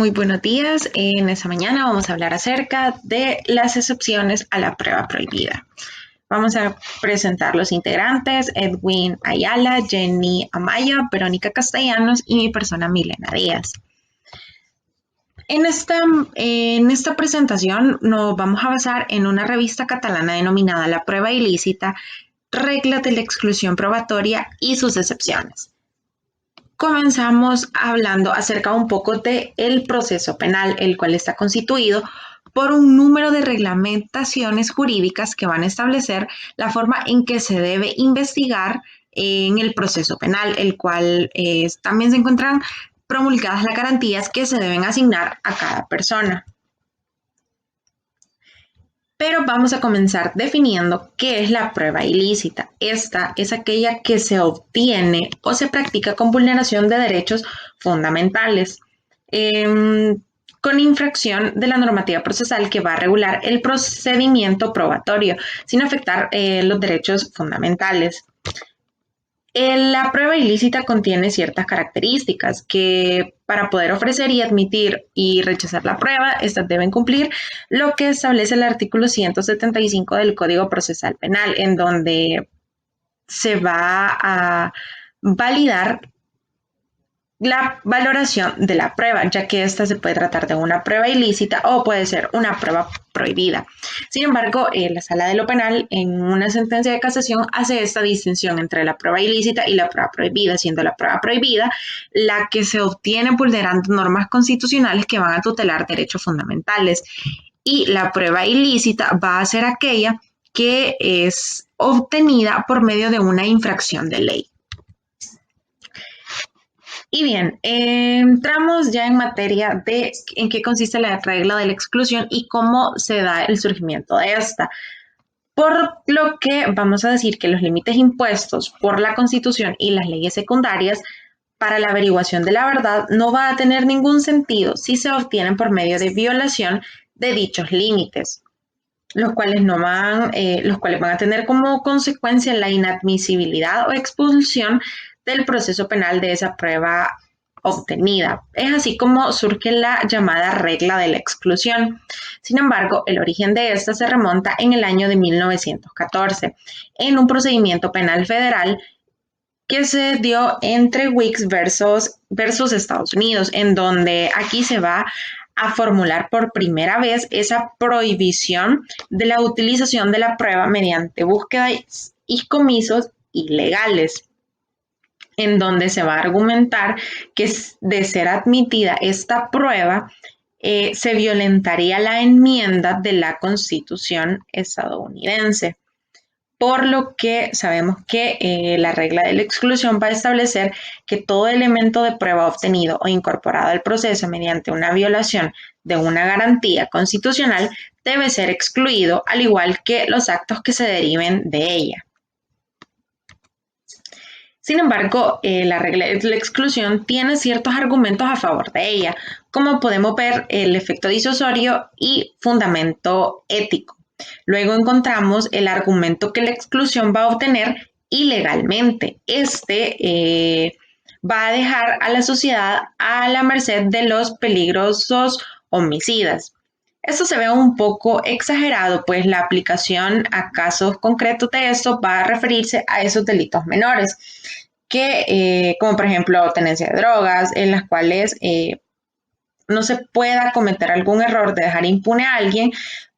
muy buenos días. En esta mañana vamos a hablar acerca de las excepciones a la prueba prohibida. Vamos a presentar los integrantes: Edwin Ayala, Jenny Amaya, Verónica Castellanos y mi persona Milena Díaz. En esta presentación nos vamos a basar en una revista catalana denominada La Prueba Ilícita, Reglas de la Exclusión Probatoria y sus excepciones. Comenzamos hablando acerca un poco del proceso penal, el cual está constituido por un número de reglamentaciones jurídicas que van a establecer la forma en que se debe investigar en el proceso penal, el cual también se encuentran promulgadas las garantías que se deben asignar a cada persona. Pero vamos a comenzar definiendo qué es la prueba ilícita. Esta es aquella que se obtiene o se practica con vulneración de derechos fundamentales, con infracción de la normativa procesal que va a regular el procedimiento probatorio, sin afectar los derechos fundamentales. La prueba ilícita contiene ciertas características que para poder ofrecer y admitir y rechazar la prueba, estas deben cumplir lo que establece el artículo 175 del Código Procesal Penal, en donde se va a validar la valoración de la prueba, ya que esta se puede tratar de una prueba ilícita o puede ser una prueba prohibida. Sin embargo, la Sala de lo Penal, en una sentencia de casación, hace esta distinción entre la prueba ilícita y la prueba prohibida, siendo la prueba prohibida la que se obtiene vulnerando normas constitucionales que van a tutelar derechos fundamentales, y la prueba ilícita va a ser aquella que es obtenida por medio de una infracción de ley. Y bien, entramos ya en materia de en qué consiste la regla de la exclusión y cómo se da el surgimiento de esta. Por lo que vamos a decir que los límites impuestos por la Constitución y las leyes secundarias para la averiguación de la verdad no va a tener ningún sentido si se obtienen por medio de violación de dichos límites, los cuales van a tener como consecuencia la inadmisibilidad o expulsión del proceso penal de esa prueba obtenida. Es así como surge la llamada regla de la exclusión. Sin embargo, el origen de esta se remonta en el año de 1914, en un procedimiento penal federal que se dio entre Weeks versus Estados Unidos, en donde aquí se va a formular por primera vez esa prohibición de la utilización de la prueba mediante búsquedas y comisos ilegales, en donde se va a argumentar que de ser admitida esta prueba, se violentaría la enmienda de la Constitución estadounidense. Por lo que sabemos que la regla de la exclusión va a establecer que todo elemento de prueba obtenido o incorporado al proceso mediante una violación de una garantía constitucional debe ser excluido, al igual que los actos que se deriven de ella. Sin embargo, la regla de la exclusión tiene ciertos argumentos a favor de ella, como podemos ver el efecto disuasorio y fundamento ético. Luego encontramos el argumento que la exclusión va a obtener ilegalmente. Va a dejar a la sociedad a la merced de los peligrosos homicidas. Esto se ve un poco exagerado, pues la aplicación a casos concretos de esto va a referirse a esos delitos menores, como por ejemplo tenencia de drogas, en las cuales no se pueda cometer algún error de dejar impune a alguien,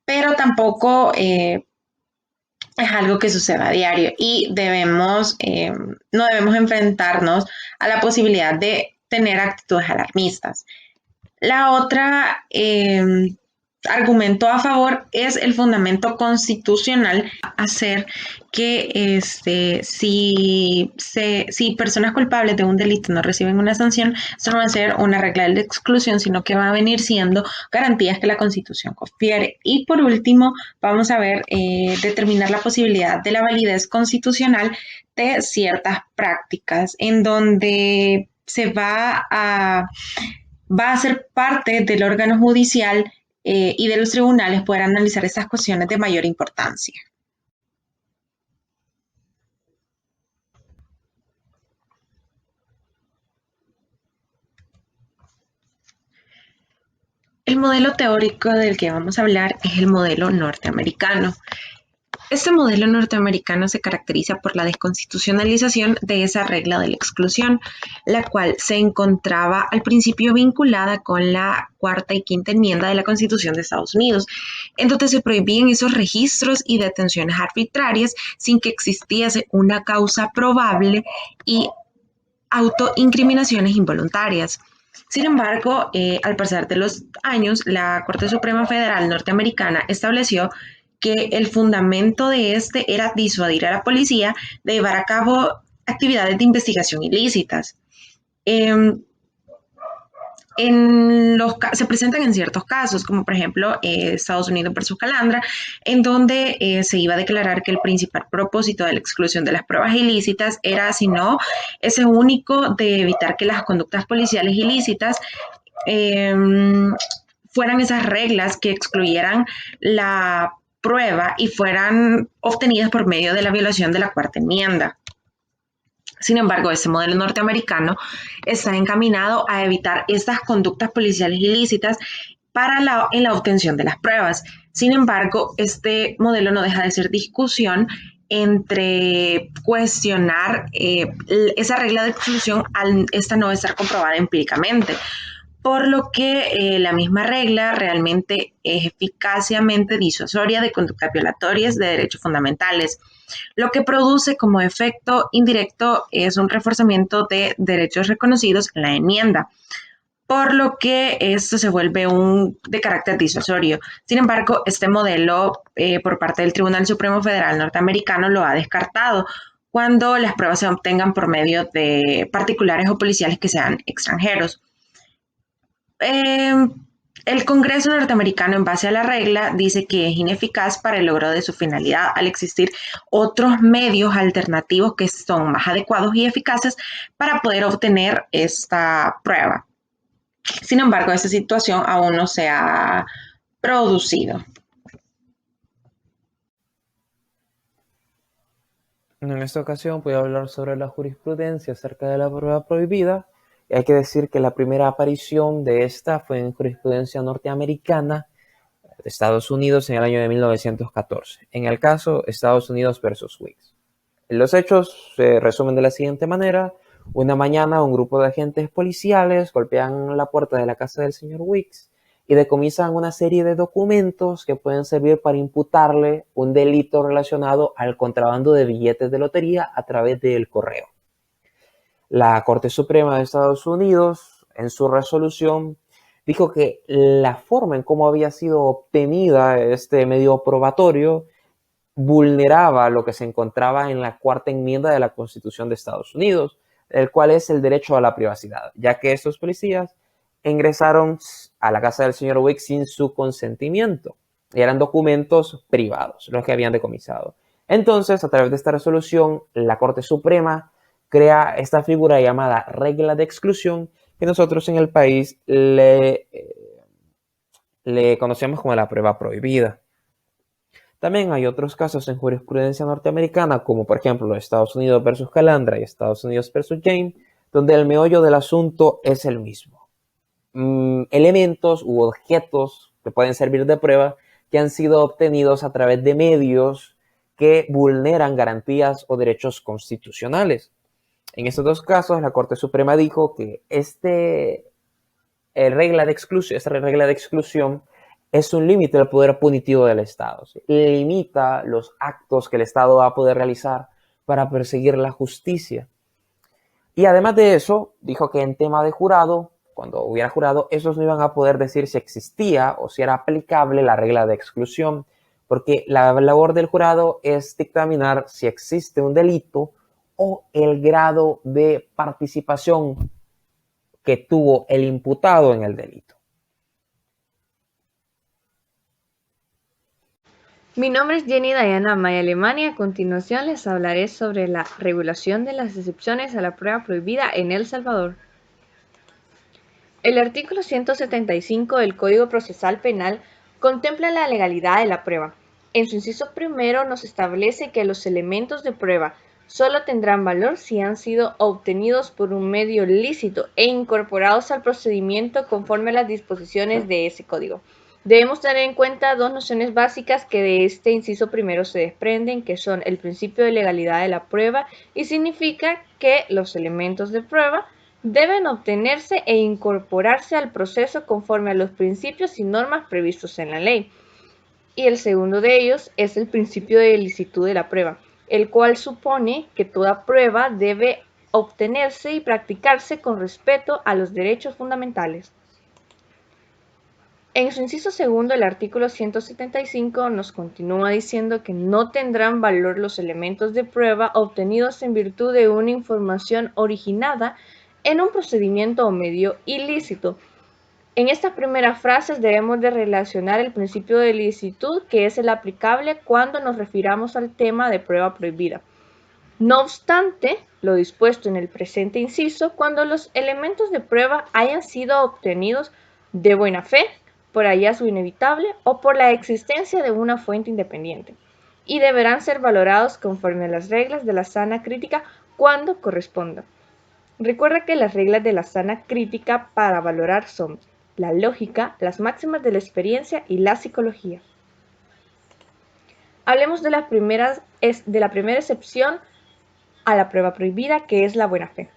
pero tampoco es algo que suceda a diario y no debemos enfrentarnos a la posibilidad de tener actitudes alarmistas. La otra argumento a favor es el fundamento constitucional, hacer que si personas culpables de un delito no reciben una sanción, esto no va a ser una regla de exclusión, sino que va a venir siendo garantías que la Constitución confiere. Y por último, vamos a ver, determinar la posibilidad de la validez constitucional de ciertas prácticas, en donde se va a ser parte del órgano judicial y de los tribunales poder analizar estas cuestiones de mayor importancia. El modelo teórico del que vamos a hablar es el modelo norteamericano. Este modelo norteamericano se caracteriza por la desconstitucionalización de esa regla de la exclusión, la cual se encontraba al principio vinculada con la cuarta y quinta enmienda de la Constitución de Estados Unidos, en donde se prohibían esos registros y detenciones arbitrarias sin que existiese una causa probable y autoincriminaciones involuntarias. Sin embargo, al pasar de los años, la Corte Suprema Federal norteamericana estableció que el fundamento de este era disuadir a la policía de llevar a cabo actividades de investigación ilícitas. Eh, se presentan en ciertos casos, como por ejemplo Estados Unidos versus Calandra, en donde se iba a declarar que el principal propósito de la exclusión de las pruebas ilícitas era, si no, ese único de evitar que las conductas policiales ilícitas eh, fueran esas reglas que excluyeran la prueba y fueran obtenidas por medio de la violación de la cuarta enmienda. Sin embargo, ese modelo norteamericano está encaminado a evitar estas conductas policiales ilícitas en la obtención de las pruebas. Sin embargo, este modelo no deja de ser discusión entre cuestionar esa regla de exclusión al esta no estar comprobada empíricamente, por lo que la misma regla realmente es eficacemente disuasoria de conductas violatorias de derechos fundamentales, lo que produce como efecto indirecto es un reforzamiento de derechos reconocidos en la enmienda, por lo que esto se vuelve de carácter disuasorio. Sin embargo, este modelo por parte del Tribunal Supremo Federal norteamericano lo ha descartado cuando las pruebas se obtengan por medio de particulares o policiales que sean extranjeros. El Congreso norteamericano, en base a la regla, dice que es ineficaz para el logro de su finalidad al existir otros medios alternativos que son más adecuados y eficaces para poder obtener esta prueba. Sin embargo, esta situación aún no se ha producido. En esta ocasión voy a hablar sobre la jurisprudencia acerca de la prueba prohibida. Y hay que decir que la primera aparición de esta fue en jurisprudencia norteamericana de Estados Unidos en el año de 1914, en el caso Estados Unidos versus Weeks. Los hechos se resumen de la siguiente manera. Una mañana un grupo de agentes policiales golpean la puerta de la casa del señor Weeks y decomisan una serie de documentos que pueden servir para imputarle un delito relacionado al contrabando de billetes de lotería a través del correo. La Corte Suprema de Estados Unidos, en su resolución, dijo que la forma en cómo había sido obtenida este medio probatorio vulneraba lo que se encontraba en la cuarta enmienda de la Constitución de Estados Unidos, el cual es el derecho a la privacidad, ya que estos policías ingresaron a la casa del señor Wick sin su consentimiento. Y eran documentos privados los que habían decomisado. Entonces, a través de esta resolución, la Corte Suprema crea esta figura llamada regla de exclusión, que nosotros en el país le conocemos como la prueba prohibida. También hay otros casos en jurisprudencia norteamericana, como por ejemplo Estados Unidos versus Calandra y Estados Unidos versus James, donde el meollo del asunto es el mismo. Elementos u objetos que pueden servir de prueba que han sido obtenidos a través de medios que vulneran garantías o derechos constitucionales. En estos dos casos, la Corte Suprema dijo que esta regla de exclusión es un límite al poder punitivo del Estado. ¿Sí? Limita los actos que el Estado va a poder realizar para perseguir la justicia. Y además de eso, dijo que en tema de jurado, cuando hubiera jurado, esos no iban a poder decir si existía o si era aplicable la regla de exclusión, porque la labor del jurado es dictaminar si existe un delito o el grado de participación que tuvo el imputado en el delito. Mi nombre es Jenny Diana Maya Alemania. A continuación les hablaré sobre la regulación de las excepciones a la prueba prohibida en El Salvador. El artículo 175 del Código Procesal Penal contempla la legalidad de la prueba. En su inciso primero nos establece que los elementos de prueba solo tendrán valor si han sido obtenidos por un medio lícito e incorporados al procedimiento conforme a las disposiciones de ese código. Debemos tener en cuenta dos nociones básicas que de este inciso primero se desprenden, que son el principio de legalidad de la prueba y significa que los elementos de prueba deben obtenerse e incorporarse al proceso conforme a los principios y normas previstos en la ley. Y el segundo de ellos es el principio de licitud de la prueba, el cual supone que toda prueba debe obtenerse y practicarse con respeto a los derechos fundamentales. En su inciso segundo, el artículo 175 nos continúa diciendo que no tendrán valor los elementos de prueba obtenidos en virtud de una información originada en un procedimiento o medio ilícito. En estas primeras frases debemos de relacionar el principio de licitud, que es el aplicable cuando nos refiramos al tema de prueba prohibida. No obstante, lo dispuesto en el presente inciso, cuando los elementos de prueba hayan sido obtenidos de buena fe, por hallazgo inevitable o por la existencia de una fuente independiente, y deberán ser valorados conforme a las reglas de la sana crítica cuando corresponda. Recuerda que las reglas de la sana crítica para valorar son la lógica, las máximas de la experiencia y la psicología. Hablemos de la primera excepción a la prueba prohibida, que es la buena fe.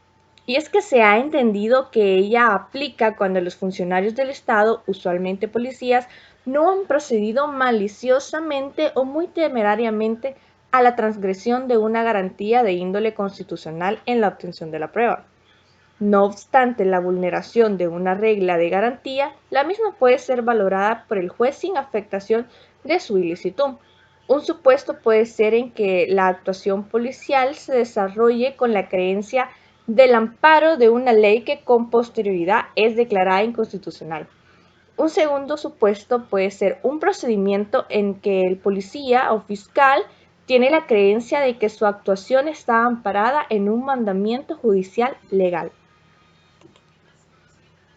Y es que se ha entendido que ella aplica cuando los funcionarios del Estado, usualmente policías, no han procedido maliciosamente o muy temerariamente a la transgresión de una garantía de índole constitucional en la obtención de la prueba. No obstante la vulneración de una regla de garantía, la misma puede ser valorada por el juez sin afectación de su ilicitud. Un supuesto puede ser en que la actuación policial se desarrolle con la creencia del amparo de una ley que con posterioridad es declarada inconstitucional. Un segundo supuesto puede ser un procedimiento en que el policía o fiscal tiene la creencia de que su actuación está amparada en un mandamiento judicial legal.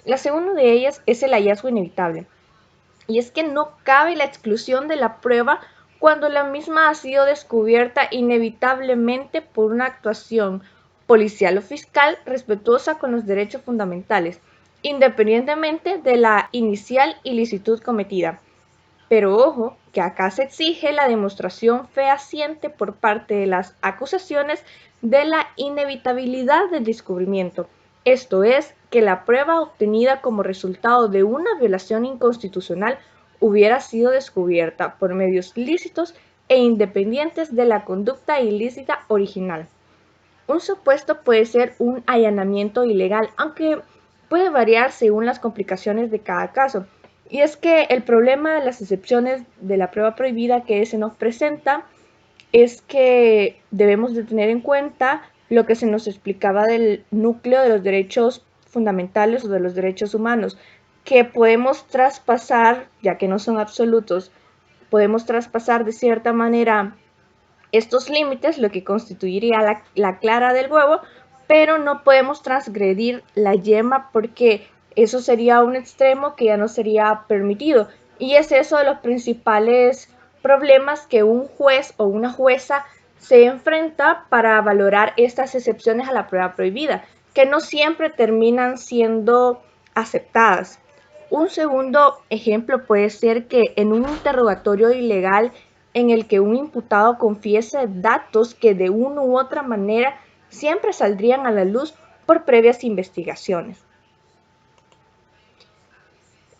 La segunda de ellas es el hallazgo inevitable, y es que no cabe la exclusión de la prueba cuando la misma ha sido descubierta inevitablemente por una actuación policial o fiscal respetuosa con los derechos fundamentales, independientemente de la inicial ilicitud cometida. Pero ojo, que acá se exige la demostración fehaciente por parte de las acusaciones de la inevitabilidad del descubrimiento, esto es, que la prueba obtenida como resultado de una violación inconstitucional hubiera sido descubierta por medios lícitos e independientes de la conducta ilícita original. Un supuesto puede ser un allanamiento ilegal, aunque puede variar según las complicaciones de cada caso. Y es que el problema de las excepciones de la prueba prohibida que se nos presenta es que debemos de tener en cuenta lo que se nos explicaba del núcleo de los derechos fundamentales o de los derechos humanos, que podemos traspasar, ya que no son absolutos, podemos traspasar de cierta manera estos límites, lo que constituiría la clara del huevo, pero no podemos transgredir la yema porque eso sería un extremo que ya no sería permitido. Y es eso de los principales problemas que un juez o una jueza se enfrenta para valorar estas excepciones a la prueba prohibida, que no siempre terminan siendo aceptadas. Un segundo ejemplo puede ser que en un interrogatorio ilegal en el que un imputado confiese datos que de una u otra manera siempre saldrían a la luz por previas investigaciones.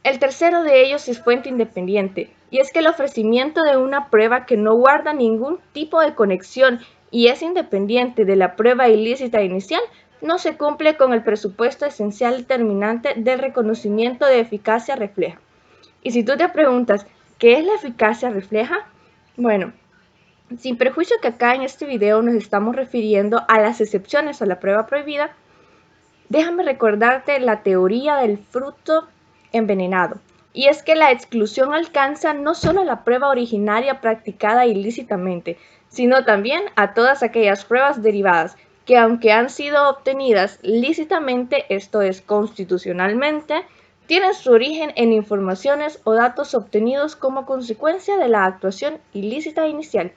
El tercero de ellos es fuente independiente, y es que el ofrecimiento de una prueba que no guarda ningún tipo de conexión y es independiente de la prueba ilícita inicial no se cumple con el presupuesto esencial determinante del reconocimiento de eficacia refleja. Y si tú te preguntas, ¿qué es la eficacia refleja? Bueno, sin perjuicio que acá en este video nos estamos refiriendo a las excepciones a la prueba prohibida, déjame recordarte la teoría del fruto envenenado. Y es que la exclusión alcanza no solo la prueba originaria practicada ilícitamente, sino también a todas aquellas pruebas derivadas que aunque han sido obtenidas lícitamente, esto es constitucionalmente, tienen su origen en informaciones o datos obtenidos como consecuencia de la actuación ilícita inicial.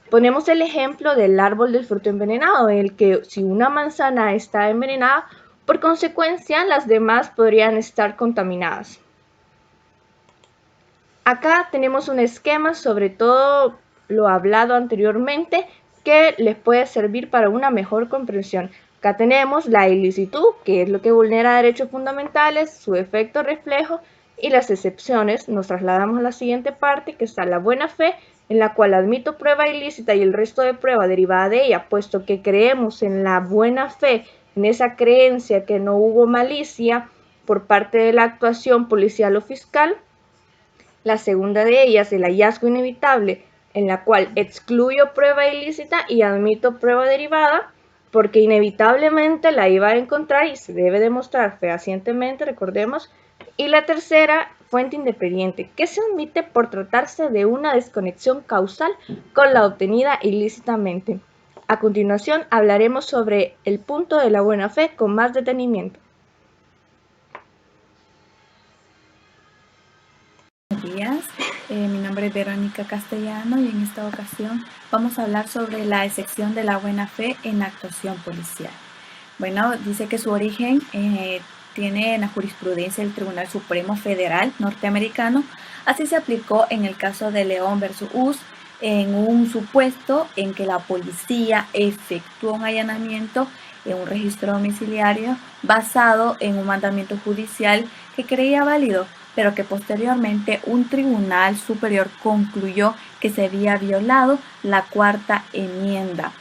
Ponemos el ejemplo del árbol del fruto envenenado, en el que si una manzana está envenenada, por consecuencia las demás podrían estar contaminadas. Acá tenemos un esquema sobre todo lo hablado anteriormente que les puede servir para una mejor comprensión. Acá tenemos la ilicitud, que es lo que vulnera derechos fundamentales, su efecto reflejo y las excepciones. Nos trasladamos a la siguiente parte, que está la buena fe, en la cual admito prueba ilícita y el resto de prueba derivada de ella, puesto que creemos en la buena fe, en esa creencia que no hubo malicia por parte de la actuación policial o fiscal. La segunda de ellas, el hallazgo inevitable, en la cual excluyo prueba ilícita y admito prueba derivada, porque inevitablemente la iba a encontrar y se debe demostrar fehacientemente, recordemos. Y la tercera, fuente independiente, que se admite por tratarse de una desconexión causal con la obtenida ilícitamente. A continuación hablaremos sobre el punto de la buena fe con más detenimiento. Buenos días, mi nombre es Verónica Castellano y en esta ocasión vamos a hablar sobre la excepción de la buena fe en la actuación policial. Bueno, dice que su origen tiene en la jurisprudencia del Tribunal Supremo Federal norteamericano. Así se aplicó en el caso de León versus US, en un supuesto en que la policía efectuó un allanamiento en un registro domiciliario basado en un mandamiento judicial que creía válido, pero que posteriormente un tribunal superior concluyó que se había violado la cuarta enmienda,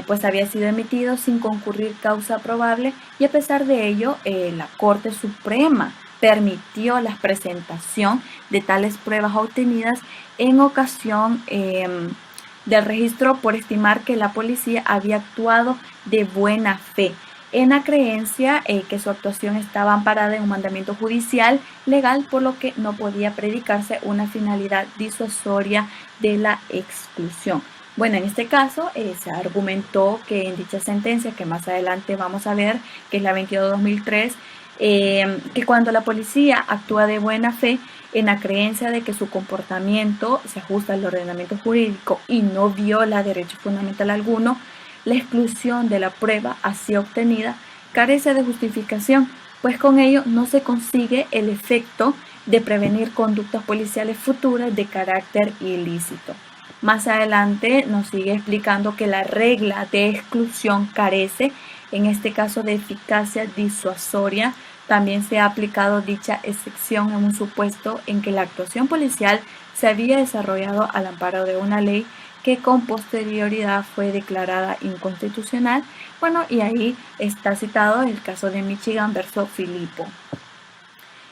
pues había sido emitido sin concurrir causa probable, y a pesar de ello la Corte Suprema permitió la presentación de tales pruebas obtenidas en ocasión del registro por estimar que la policía había actuado de buena fe, en la creencia que su actuación estaba amparada en un mandamiento judicial legal, por lo que no podía predicarse una finalidad disuasoria de la exclusión. Bueno, en este caso se argumentó que en dicha sentencia, que más adelante vamos a ver, que es la 22/2003, que cuando la policía actúa de buena fe en la creencia de que su comportamiento se ajusta al ordenamiento jurídico y no viola derecho fundamental alguno, la exclusión de la prueba así obtenida carece de justificación, pues con ello no se consigue el efecto de prevenir conductas policiales futuras de carácter ilícito. Más adelante nos sigue explicando que la regla de exclusión carece, en este caso, de eficacia disuasoria. También se ha aplicado dicha excepción en un supuesto en que la actuación policial se había desarrollado al amparo de una ley que con posterioridad fue declarada inconstitucional. Bueno, y ahí está citado el caso de Michigan versus Filippo.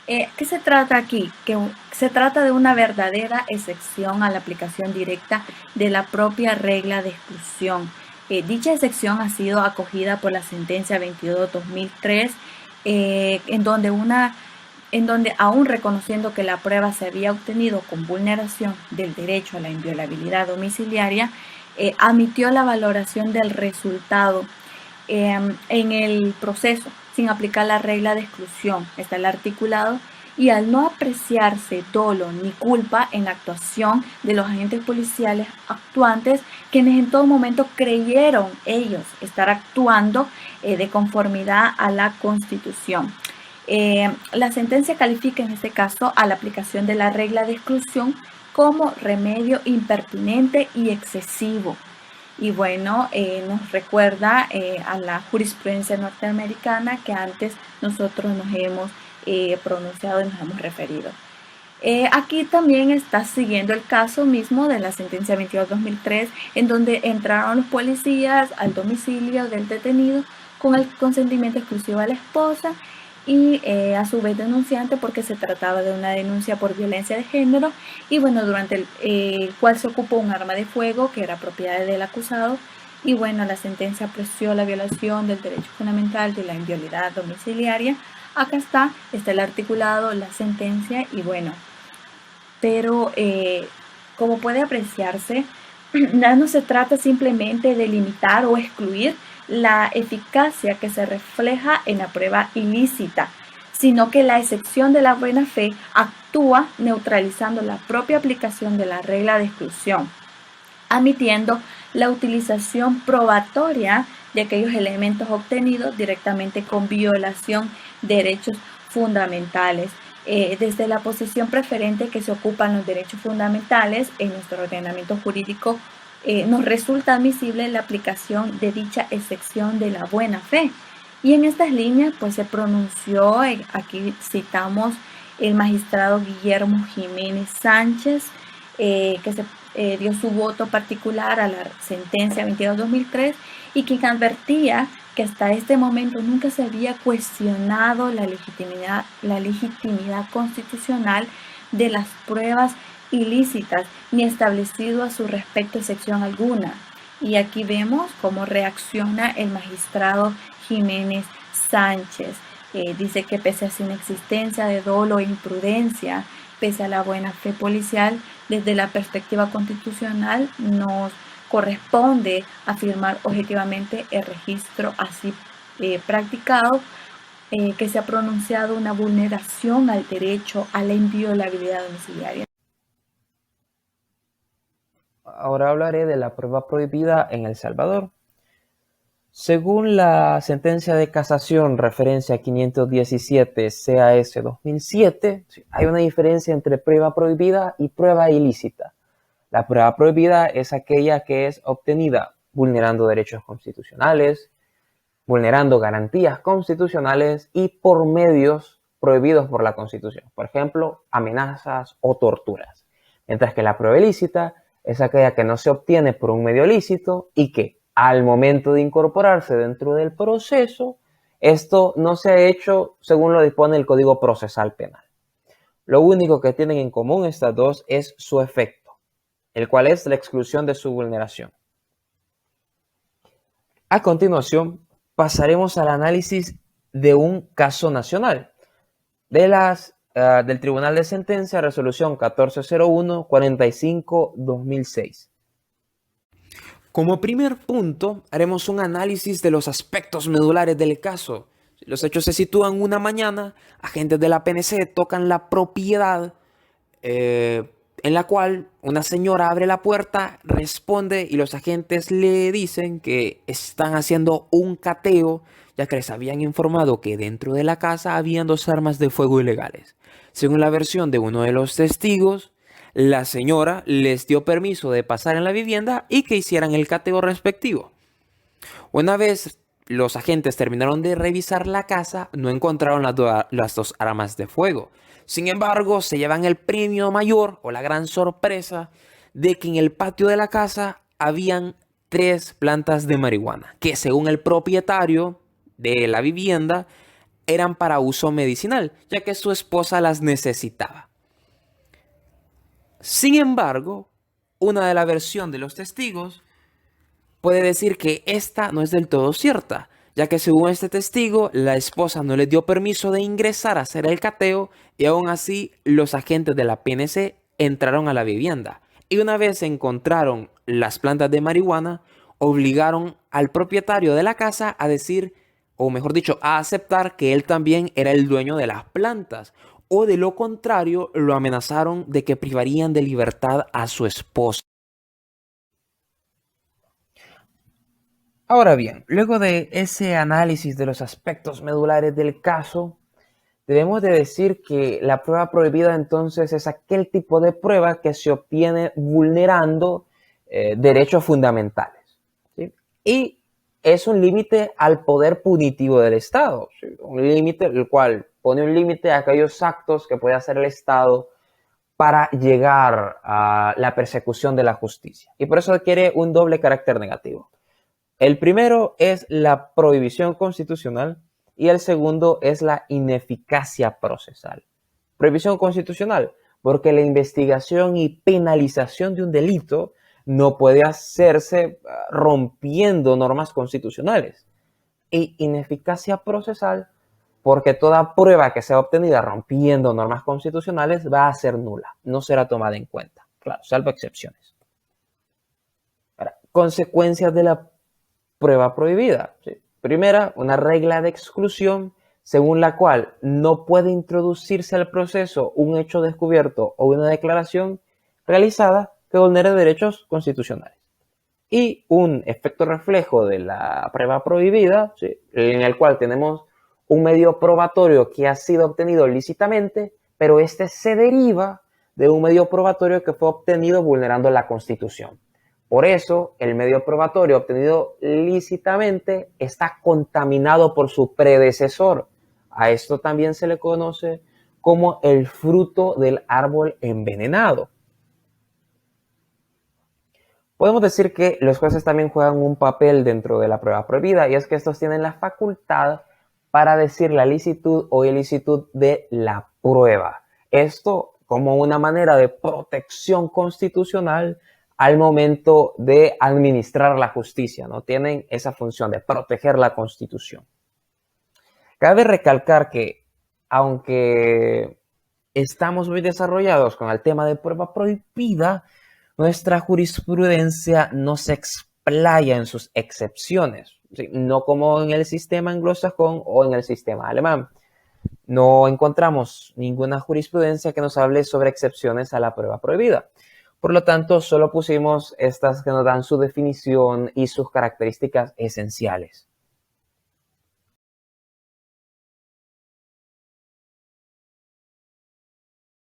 ¿Qué se trata aquí? Que se trata de una verdadera excepción a la aplicación directa de la propia regla de exclusión. Dicha excepción ha sido acogida por la sentencia 22/2003, en donde aún reconociendo que la prueba se había obtenido con vulneración del derecho a la inviolabilidad domiciliaria, admitió la valoración del resultado en el proceso sin aplicar la regla de exclusión. Está el articulado, y al no apreciarse dolo ni culpa en la actuación de los agentes policiales actuantes, quienes en todo momento creyeron ellos estar actuando de conformidad a la Constitución. La sentencia califica en este caso a la aplicación de la regla de exclusión como remedio impertinente y excesivo. Y bueno, nos recuerda a la jurisprudencia norteamericana que antes nosotros nos hemos pronunciado y nos hemos referido. Aquí también está siguiendo el caso mismo de la sentencia 22/2003, en donde entraron los policías al domicilio del detenido con el consentimiento exclusivo de la esposa y a su vez denunciante, porque se trataba de una denuncia por violencia de género, y bueno, durante el cual se ocupó un arma de fuego que era propiedad del acusado. Y bueno, la sentencia apreció la violación del derecho fundamental de la inviolabilidad domiciliaria. Acá está el articulado, la sentencia, y bueno, pero como puede apreciarse, no se trata simplemente de limitar o excluir la eficacia que se refleja en la prueba ilícita, sino que la excepción de la buena fe actúa neutralizando la propia aplicación de la regla de exclusión. admitiendo la utilización probatoria de aquellos elementos obtenidos directamente con violación de derechos fundamentales. Desde la posición preferente que se ocupan los derechos fundamentales en nuestro ordenamiento jurídico, nos resulta admisible la aplicación de dicha excepción de la buena fe. Y en estas líneas pues se pronunció, aquí citamos el magistrado Guillermo Jiménez Sánchez, que dio su voto particular a la sentencia 22/2003 y quien advertía que hasta este momento nunca se había cuestionado la legitimidad constitucional de las pruebas ilícitas ni establecido a su respecto excepción alguna. Y aquí vemos cómo reacciona el magistrado Jiménez Sánchez. Dice que pese a su inexistencia de dolo e imprudencia, pese a la buena fe policial, desde la perspectiva constitucional nos corresponde afirmar objetivamente el registro así practicado, que se ha pronunciado una vulneración al derecho a la inviolabilidad domiciliaria. Ahora hablaré de la prueba prohibida en El Salvador. Según la sentencia de casación referencia 517 CAS 2007, hay una diferencia entre prueba prohibida y prueba ilícita. La prueba prohibida es aquella que es obtenida vulnerando derechos constitucionales, vulnerando garantías constitucionales y por medios prohibidos por la Constitución, por ejemplo, amenazas o torturas. Mientras que la prueba ilícita es aquella que no se obtiene por un medio lícito y que, al momento de incorporarse dentro del proceso, esto no se ha hecho según lo dispone el Código Procesal Penal. Lo único que tienen en común estas dos es su efecto, el cual es la exclusión de su vulneración. A continuación, pasaremos al análisis de un caso nacional, del Tribunal de Sentencia, resolución 1401-45-2006. Como primer punto, haremos un análisis de los aspectos medulares del caso. Los hechos se sitúan una mañana, agentes de la PNC tocan la propiedad en la cual una señora abre la puerta, responde y los agentes le dicen que están haciendo un cateo, ya que les habían informado que dentro de la casa habían 2 armas de fuego ilegales. Según la versión de uno de los testigos, la señora les dio permiso de pasar en la vivienda y que hicieran el cateo respectivo. Una vez los agentes terminaron de revisar la casa, no encontraron las 2 armas de fuego. Sin embargo, se llevan el premio mayor o la gran sorpresa de que en el patio de la casa habían 3 plantas de marihuana, que según el propietario de la vivienda eran para uso medicinal, ya que su esposa las necesitaba. Sin embargo, una de la versión de los testigos puede decir que esta no es del todo cierta, ya que según este testigo, la esposa no le dio permiso de ingresar a hacer el cateo y aún así los agentes de la PNC entraron a la vivienda. Y una vez encontraron las plantas de marihuana, obligaron al propietario de la casa a decir, o mejor dicho, a aceptar que él también era el dueño de las plantas. O de lo contrario, lo amenazaron de que privarían de libertad a su esposa. Ahora bien, luego de ese análisis de los aspectos medulares del caso, debemos de decir que la prueba prohibida entonces es aquel tipo de prueba que se obtiene vulnerando derechos fundamentales, ¿sí? Y es un límite al poder punitivo del Estado, ¿sí? Un límite el cual pone un límite a aquellos actos que puede hacer el Estado para llegar a la persecución de la justicia. Y por eso adquiere un doble carácter negativo. El primero es la prohibición constitucional y el segundo es la ineficacia procesal. Prohibición constitucional, porque la investigación y penalización de un delito no puede hacerse rompiendo normas constitucionales. Y ineficacia procesal, porque toda prueba que sea obtenida rompiendo normas constitucionales va a ser nula, no será tomada en cuenta, claro, salvo excepciones. Ahora, consecuencias de la prueba prohibida. ¿Sí? Primera, una regla de exclusión según la cual no puede introducirse al proceso un hecho descubierto o una declaración realizada que vulnere derechos constitucionales. y un efecto reflejo de la prueba prohibida, ¿sí?, en el cual tenemos un medio probatorio que ha sido obtenido lícitamente, pero este se deriva de un medio probatorio que fue obtenido vulnerando la Constitución. Por eso, el medio probatorio obtenido lícitamente está contaminado por su predecesor. A esto también se le conoce como el fruto del árbol envenenado. Podemos decir que los jueces también juegan un papel dentro de la prueba prohibida, y es que estos tienen la facultad para decir la licitud o ilicitud de la prueba. Esto como una manera de protección constitucional al momento de administrar la justicia, ¿no? Tienen esa función de proteger la Constitución. Cabe recalcar que, aunque estamos muy desarrollados con el tema de prueba prohibida, nuestra jurisprudencia no se explaya en sus excepciones, ¿sí?, no como en el sistema anglosajón o en el sistema alemán. No encontramos ninguna jurisprudencia que nos hable sobre excepciones a la prueba prohibida. Por lo tanto, solo pusimos estas que nos dan su definición y sus características esenciales.